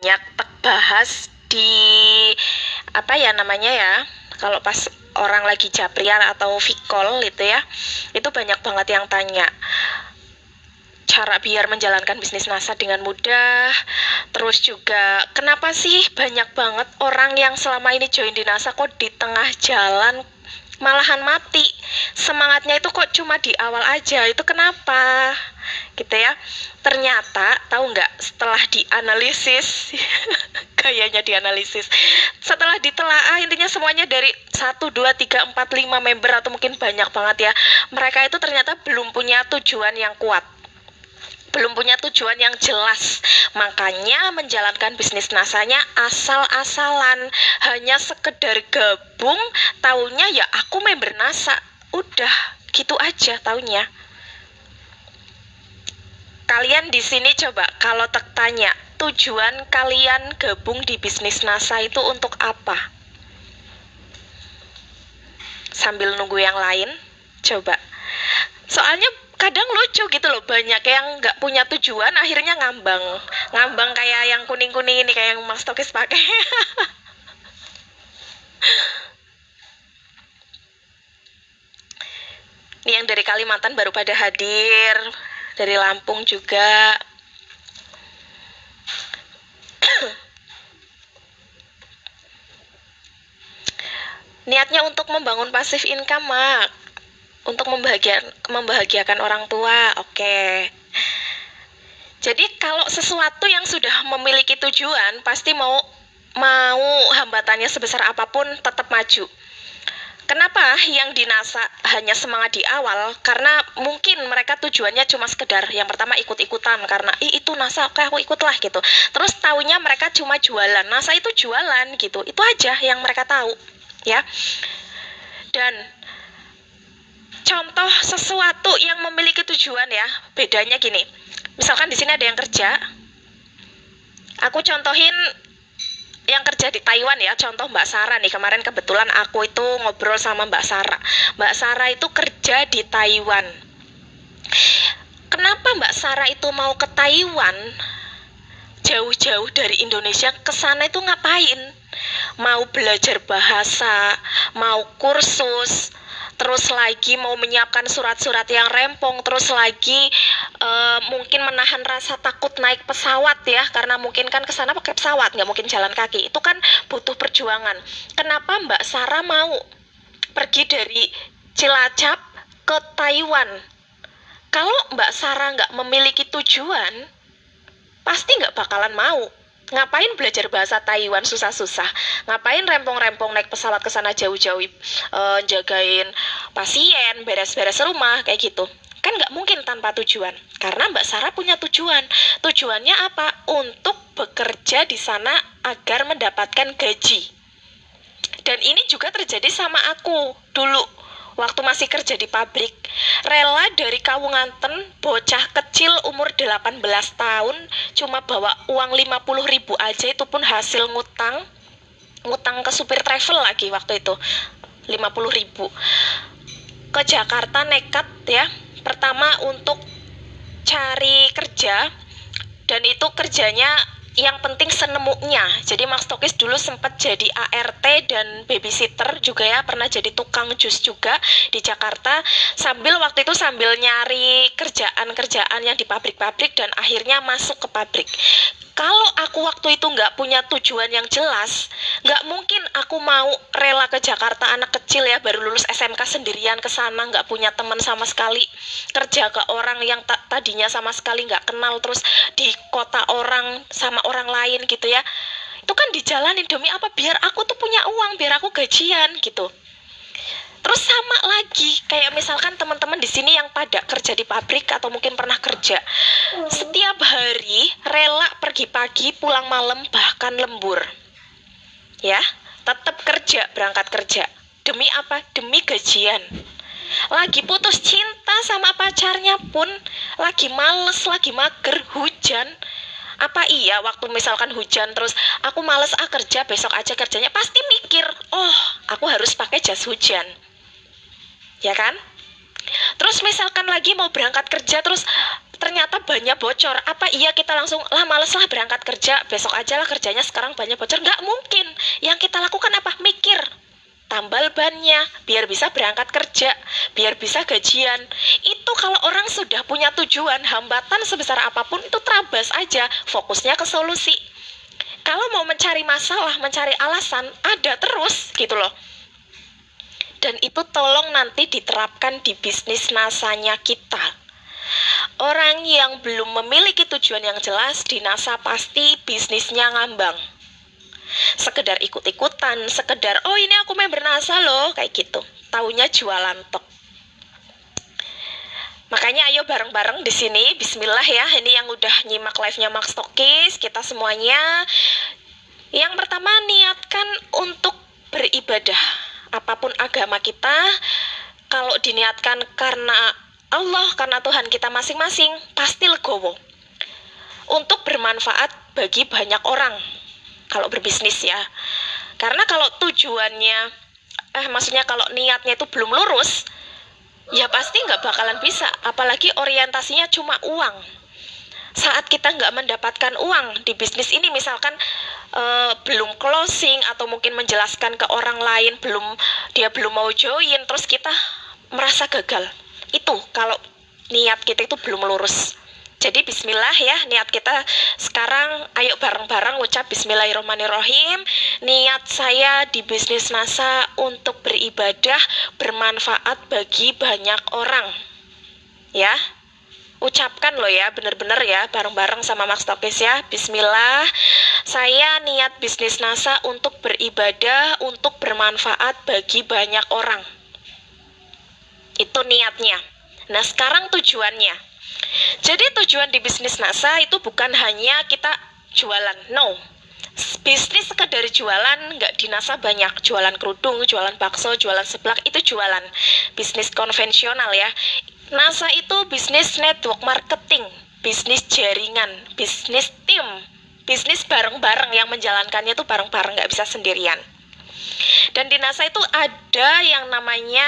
banyak bahas di apa ya namanya ya, kalau pas orang lagi japrian atau vikol gitu ya, itu banyak banget yang tanya cara biar menjalankan bisnis NASA dengan mudah. Terus juga kenapa sih banyak banget orang yang selama ini join di NASA kok di tengah jalan malahan mati. Semangatnya itu kok cuma di awal aja, itu kenapa? Gitu ya. Ternyata tahu nggak, setelah dianalisis kayaknya dianalisis, setelah ditelaah, intinya semuanya dari 1, 2, 3, 4, 5 member atau mungkin banyak banget ya, mereka itu ternyata belum punya tujuan yang kuat, belum punya tujuan yang jelas. Makanya menjalankan bisnis NASA-nya asal-asalan, hanya sekedar gabung, taunya ya aku member NASA, udah gitu aja taunya. Kalian di sini coba kalau tanya tujuan kalian gabung di bisnis NASA itu untuk apa? Sambil nunggu yang lain, coba. Soalnya kadang lucu gitu loh, banyak yang nggak punya tujuan akhirnya ngambang kayak yang kuning-kuning ini, kayak yang Mas Tokis pakai. Ini yang dari Kalimantan baru pada hadir, dari Lampung juga. Niatnya untuk membangun pasif income, Mak. Untuk membahagiakan orang tua, oke. Jadi kalau sesuatu yang sudah memiliki tujuan, pasti mau hambatannya sebesar apapun tetap maju. Kenapa yang di NASA hanya semangat di awal? Karena mungkin mereka tujuannya cuma sekedar yang pertama ikut-ikutan, karena itu NASA, oke aku ikutlah gitu. Terus taunya mereka cuma jualan, NASA itu jualan gitu. Itu aja yang mereka tahu, ya. Dan contoh sesuatu yang memiliki tujuan ya, bedanya gini. Misalkan di sini ada yang kerja. Aku contohin yang kerja di Taiwan ya, contoh Mbak Sarah nih. Kemarin kebetulan aku itu ngobrol sama Mbak Sarah. Mbak Sarah itu kerja di Taiwan. Kenapa Mbak Sarah itu mau ke Taiwan? Jauh-jauh dari Indonesia ke sana itu ngapain? Mau belajar bahasa, mau kursus, terus lagi mau menyiapkan surat-surat yang rempong, terus lagi mungkin menahan rasa takut naik pesawat ya, karena mungkin kan kesana pakai pesawat, nggak mungkin jalan kaki, itu kan butuh perjuangan. Kenapa Mbak Sarah mau pergi dari Cilacap ke Taiwan? Kalau Mbak Sarah nggak memiliki tujuan, pasti nggak bakalan mau. Ngapain belajar bahasa Taiwan susah-susah? Ngapain rempong-rempong naik pesawat ke sana jauh-jauh, jagain pasien, beres-beres rumah kayak gitu? Kan nggak mungkin tanpa tujuan. Karena Mbak Sarah punya tujuan. Tujuannya apa? Untuk bekerja di sana agar mendapatkan gaji. Dan ini juga terjadi sama aku dulu waktu masih kerja di pabrik. Rela dari Kawunganten, bocah kecil umur 18 tahun, cuma bawa uang 50.000 aja, itu pun hasil ngutang ke supir travel lagi waktu itu, 50.000. Ke Jakarta nekat ya, pertama untuk cari kerja, dan itu kerjanya yang penting senemunya. Jadi Mas Tokis dulu sempat jadi ART dan babysitter juga ya, pernah jadi tukang jus juga di Jakarta, sambil waktu itu sambil nyari kerjaan-kerjaan yang di pabrik-pabrik, dan akhirnya masuk ke pabrik. Kalau aku waktu itu nggak punya tujuan yang jelas, nggak mungkin aku mau rela ke Jakarta, anak kecil ya, baru lulus SMK sendirian ke sana, nggak punya teman sama sekali, kerja ke orang yang tadinya sama sekali nggak kenal, terus di kota orang sama orang lain gitu ya. Itu kan dijalanin demi apa? Biar aku tuh punya uang, biar aku gajian gitu. Terus sama lagi, kayak misalkan teman-teman di sini yang pada kerja di pabrik atau mungkin pernah kerja, setiap hari rela pergi pagi, pulang malam, bahkan lembur. Ya, tetap kerja, berangkat kerja. Demi apa? Demi gajian. Lagi putus cinta sama pacarnya pun, lagi males, lagi mager, hujan. Apa iya waktu misalkan hujan terus aku males kerja, besok aja kerjanya, pasti mikir, oh aku harus pakai jas hujan. Ya kan? Terus misalkan lagi mau berangkat kerja, terus ternyata banyak bocor, apa iya kita langsung lah males lah berangkat kerja, besok aja lah kerjanya, sekarang banyak bocor? Nggak mungkin. Yang kita lakukan apa? Mikir, tambal bannya biar bisa berangkat kerja, biar bisa gajian. Itu kalau orang sudah punya tujuan, hambatan sebesar apapun itu terabas aja, fokusnya ke solusi. Kalau mau mencari masalah, mencari alasan, ada terus gitu loh. Dan itu tolong nanti diterapkan di bisnis nasanya kita. Orang yang belum memiliki tujuan yang jelas di NASA pasti bisnisnya ngambang. Sekedar ikut-ikutan, sekedar oh ini aku member NASA loh, kayak gitu. Taunya jualan tok. Makanya ayo bareng-bareng di sini, bismillah ya. Ini yang udah nyimak live-nya Max Tokis, kita semuanya. Yang pertama, niatkan untuk beribadah. Apapun agama kita, kalau diniatkan karena Allah, karena Tuhan kita masing-masing, pasti legowo. Untuk bermanfaat bagi banyak orang kalau berbisnis ya. Karena kalau tujuannya, maksudnya kalau niatnya itu belum lurus, ya pasti nggak bakalan bisa. Apalagi orientasinya cuma uang. Saat kita nggak mendapatkan uang di bisnis ini, misalkan belum closing atau mungkin menjelaskan ke orang lain, dia belum mau join, terus kita merasa gagal. Itu kalau niat kita itu belum lurus. Jadi bismillah ya, niat kita sekarang ayo bareng-bareng ucap bismillahirrahmanirrahim. Niat saya di bisnis NASA untuk beribadah, bermanfaat bagi banyak orang. Ya. Ucapkan loh ya, bener-bener ya, bareng-bareng sama Max Tokis ya. Bismillah, saya niat bisnis NASA untuk beribadah, untuk bermanfaat bagi banyak orang. Itu niatnya. Nah sekarang tujuannya. Jadi tujuan di bisnis NASA itu bukan hanya kita jualan, no. Bisnis sekedar jualan nggak di NASA banyak. Jualan kerudung, jualan bakso, jualan seblak, itu jualan. Bisnis konvensional ya. NASA itu bisnis network marketing, bisnis jaringan, bisnis tim, bisnis bareng-bareng, yang menjalankannya itu bareng-bareng, nggak bisa sendirian. Dan di NASA itu ada yang namanya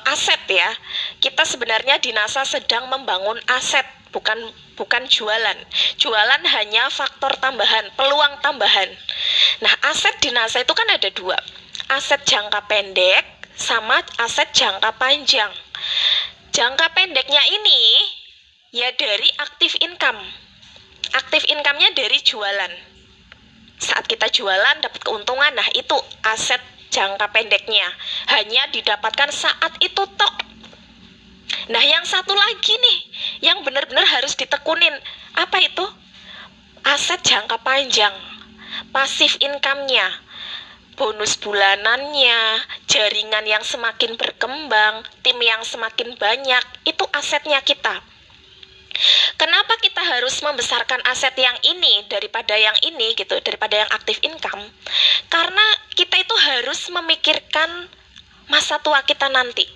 aset ya. Kita sebenarnya di NASA sedang membangun aset, bukan jualan. Jualan hanya faktor tambahan, peluang tambahan. Nah aset di NASA itu kan ada dua, aset jangka pendek sama aset jangka panjang. Jangka pendeknya ini ya dari aktif income. Aktif income-nya dari jualan. Saat kita jualan dapat keuntungan, nah itu aset jangka pendeknya. Hanya didapatkan saat itu tok. Nah yang satu lagi nih, yang benar-benar harus ditekunin. Apa itu? Aset jangka panjang. Pasif income-nya. Bonus bulanannya, jaringan yang semakin berkembang, tim yang semakin banyak, itu asetnya kita. Kenapa kita harus membesarkan aset yang ini daripada yang ini gitu, daripada yang aktif income? Karena kita itu harus memikirkan masa tua kita nanti.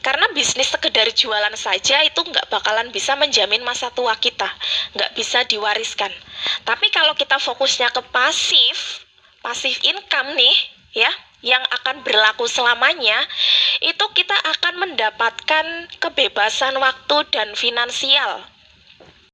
Karena bisnis sekedar jualan saja itu nggak bakalan bisa menjamin masa tua kita, nggak bisa diwariskan. Tapi kalau kita fokusnya ke pasif income nih ya, yang akan berlaku selamanya, itu kita akan mendapatkan kebebasan waktu dan finansial.